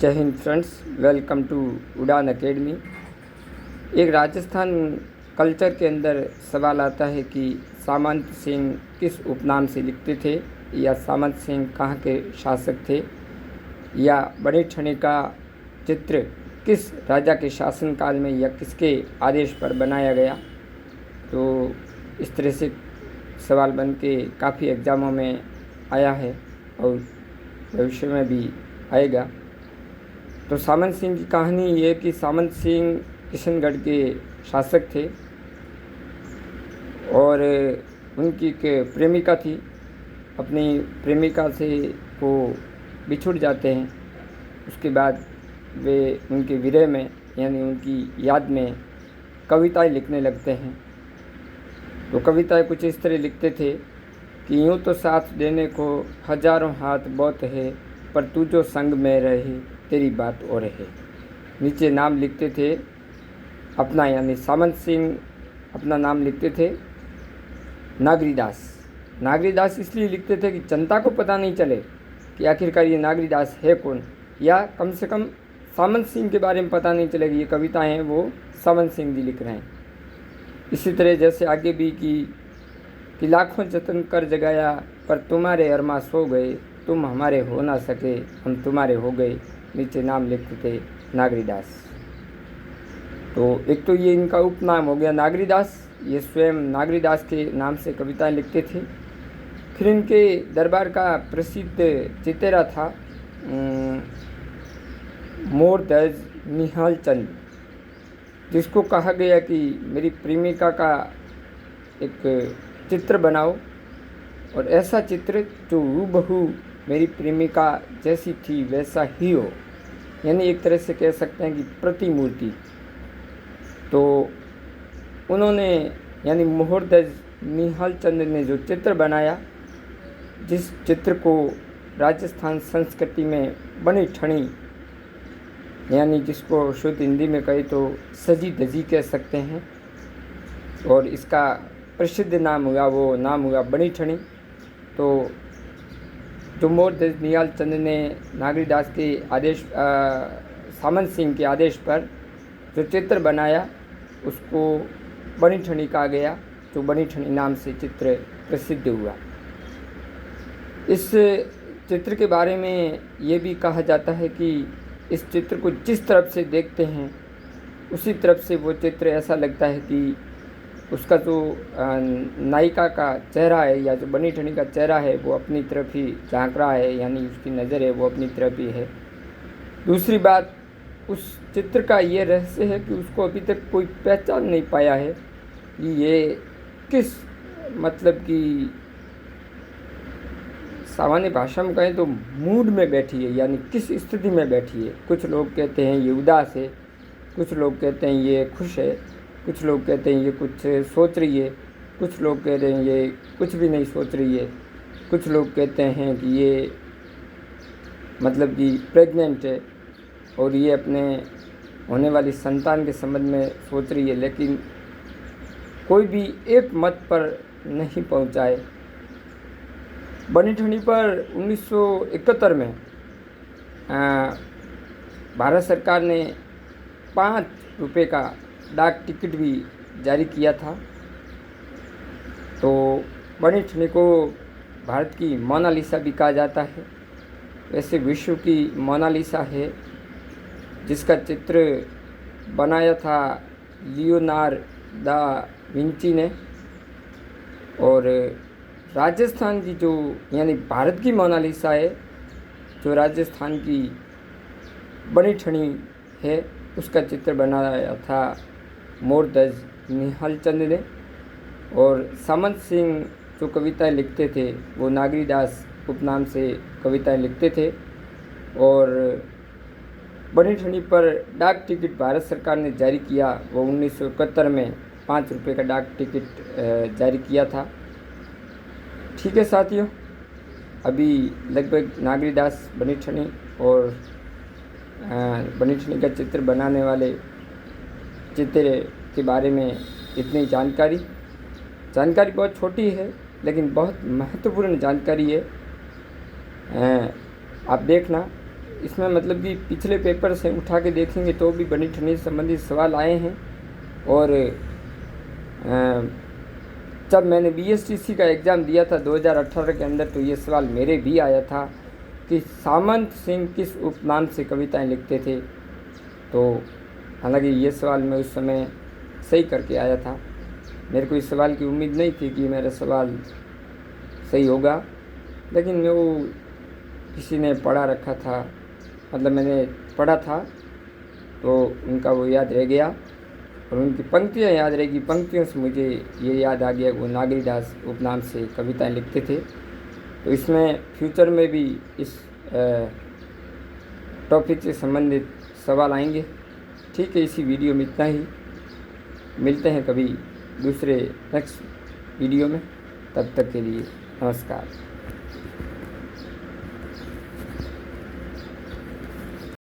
जय Hind friends, welcome to उड़ान academy. एक राजस्थान कल्चर के अंदर सवाल आता है कि सामंत सिंह किस उपनाम से लिखते थे, या सामंत सिंह कहाँ के शासक थे, या बड़े ठने का चित्र किस राजा के शासनकाल में या किसके आदेश पर बनाया गया। तो इस तरह से सवाल बन के काफ़ी एग्ज़ामों में आया है और भविष्य में भी आएगा। तो सामंत सिंह की कहानी ये कि सामंत सिंह किशनगढ़ के शासक थे और उनकी एक प्रेमिका थी। अपनी प्रेमिका से वो बिछुड़ जाते हैं। उसके बाद वे उनके विरह में यानी उनकी याद में कविताएं लिखने लगते हैं। तो कविताएं कुछ इस तरह लिखते थे कि यूँ तो साथ देने को हजारों हाथ बहुत है, पर तू जो संग में रहे तेरी बात और है। नीचे नाम लिखते थे अपना, यानी सामंत सिंह अपना नाम लिखते थे नागरीदास। नागरीदास इसलिए लिखते थे कि जनता को पता नहीं चले कि आखिरकार ये नागरीदास है कौन, या कम से कम सामंत सिंह के बारे में पता नहीं चले कि ये कविताएं हैं वो सामंत सिंह जी लिख रहे हैं। इसी तरह जैसे आगे भी कि लाखों जतन कर जगाया, पर तुम्हारे अरमा सो गए, तुम हमारे हो ना सके, हम तुम्हारे हो गए। नीचे नाम लिखते थे नागरीदास। तो एक तो ये इनका उपनाम हो गया नागरीदास। ये स्वयं नागरीदास के नाम से कविताएं लिखते थे। फिर इनके दरबार का प्रसिद्ध चितेरा था मोरध्वज निहाल चंद, जिसको कहा गया कि मेरी प्रेमिका का एक चित्र बनाओ, और ऐसा चित्र जो हूबहू मेरी प्रेमिका जैसी थी वैसा ही हो, यानी एक तरह से कह सकते हैं कि प्रतिमूर्ति। तो उन्होंने यानी मोहरध्वज निहाल चंद ने जो चित्र बनाया, जिस चित्र को राजस्थान संस्कृति में बनी ठनी, यानी जिसको शुद्ध हिंदी में कहे तो सजी धजी कह सकते हैं, और इसका प्रसिद्ध नाम हुआ बनी ठनी। तो जो मोहरध्वज निहाल चंद ने नागरीदास के आदेश सामंत सिंह के आदेश पर जो चित्र बनाया उसको बनी ठनी कहा गया, जो बनी ठनी नाम से चित्र प्रसिद्ध हुआ। इस चित्र के बारे में ये भी कहा जाता है कि इस चित्र को जिस तरफ से देखते हैं उसी तरफ से वो चित्र ऐसा लगता है कि उसका जो नायिका का चेहरा है या जो बनी ठनी का चेहरा है वो अपनी तरफ ही झांक रहा है, यानी उसकी नज़र है वो अपनी तरफ ही है। दूसरी बात, उस चित्र का ये रहस्य है कि उसको अभी तक कोई पहचान नहीं पाया है कि ये किस, मतलब कि सामान्य भाषा में कहें तो मूड में बैठी है, यानी किस स्थिति में बैठी है। कुछ लोग कहते हैं ये उदास है, कुछ लोग कहते हैं ये खुश है, कुछ लोग कहते हैं ये कुछ सोच रही है, कुछ लोग कह रहे हैं ये कुछ भी नहीं सोच रही है, कुछ लोग कहते हैं कि ये मतलब कि प्रेग्नेंट है और ये अपने होने वाली संतान के संबंध में सोच रही है, लेकिन कोई भी एक मत पर नहीं पहुंचा है। बनी ठनी पर 1971 में भारत सरकार ने 5 रुपये का डाक टिकट भी जारी किया था। तो बनी ठनी को भारत की मोनालिसा भी कहा जाता है। वैसे विश्व की मोनालिसा है, जिसका चित्र बनाया था लियोनार्डो दा विंची ने। और राजस्थान की जो यानी भारत की मोनालिसा है, जो राजस्थान की बनी ठनी है, उसका चित्र बनाया था मोहरध्वज निहाल चंद ने। और सामंत सिंह जो कविताएं लिखते थे वो नागरीदास उपनाम से कविताएं लिखते थे। और बनी ठनी पर डाक टिकट भारत सरकार ने जारी किया, वो 1971 में 5 रुपये का डाक टिकट जारी किया था। ठीक है साथियों, अभी लगभग नागरीदास, बनी ठनी और बनी ठनी का चित्र बनाने वाले चित्र के बारे में इतनी जानकारी बहुत छोटी है लेकिन बहुत महत्वपूर्ण जानकारी है। आप देखना, इसमें मतलब कि पिछले पेपर से उठा के देखेंगे तो भी बनी ठनी से संबंधित सवाल आए हैं। और जब मैंने BSTC का एग्ज़ाम दिया था 2018 के अंदर, तो ये सवाल मेरे भी आया था कि सामंत सिंह किस उपनाम से कविताएं लिखते थे। तो हालांकि ये सवाल मैं उस समय सही करके आया था। मेरे को इस सवाल की उम्मीद नहीं थी कि मेरा सवाल सही होगा, लेकिन वो किसी ने पढ़ा रखा था, मतलब मैंने पढ़ा था तो उनका वो याद रह गया और उनकी पंक्तियाँ याद रहेगी। पंक्तियों से मुझे ये याद आ गया वो नागरीदास उपनाम से कविताएं लिखते थे। तो इसमें फ्यूचर में भी इस टॉपिक से संबंधित सवाल आएंगे। ठीक है, इसी वीडियो में इतना ही। मिलते हैं कभी दूसरे नेक्स्ट वीडियो में, तब तक के लिए नमस्कार।